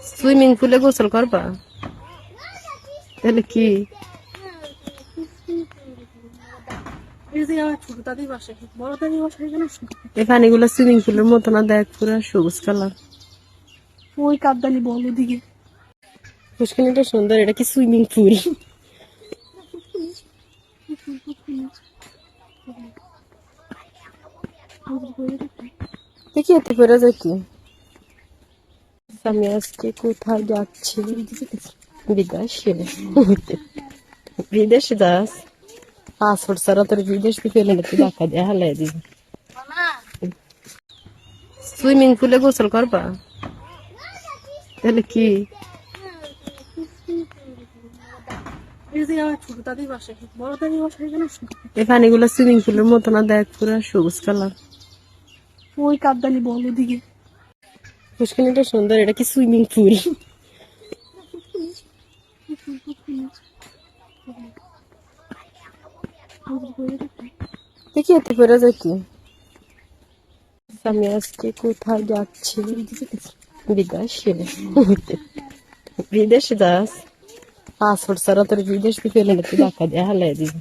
Swimming পুলে গোসল করবা? তাহলে কি এই পানিগুলো সুইমিং পুলের মতো না? দেখ পুরো সবুজ কালার। ওই কাকদালি বল ওদিকে। পুষ্কিনিটা সুন্দর। এটা কি সুইমিং পুল? দেখি এতে করে যাচ্ছি। আমি আজকে কোথায় যাচ্ছি? বিদেশে। বিদেশে যাস? পাসপোর্ট ছাড়া তোর বিদেশ থেকে এলে তুই ধাক্কা দিয়ে হালাই দিবি। সুইমিং পুলে গোসল করবা? তাহলে কি এই পানিগুলো সুইমিং পুলের মতো না? দেখ পুরো সবুজ কালার। ওই কাকদালি বল ওদিকে। পুষ্কিনিটা সুন্দর। এটা কি সুইমিং পুল? দেখি এতে করে যাচ্ছি। আমি আজকে কোথায় যাচ্ছি? বিদেশে। বিদেশে যাস? পাসপোর্ট ছাড়া তোর বিদেশ থেকে এলে তুই ধাক্কা দিয়ে হালাই দিবি।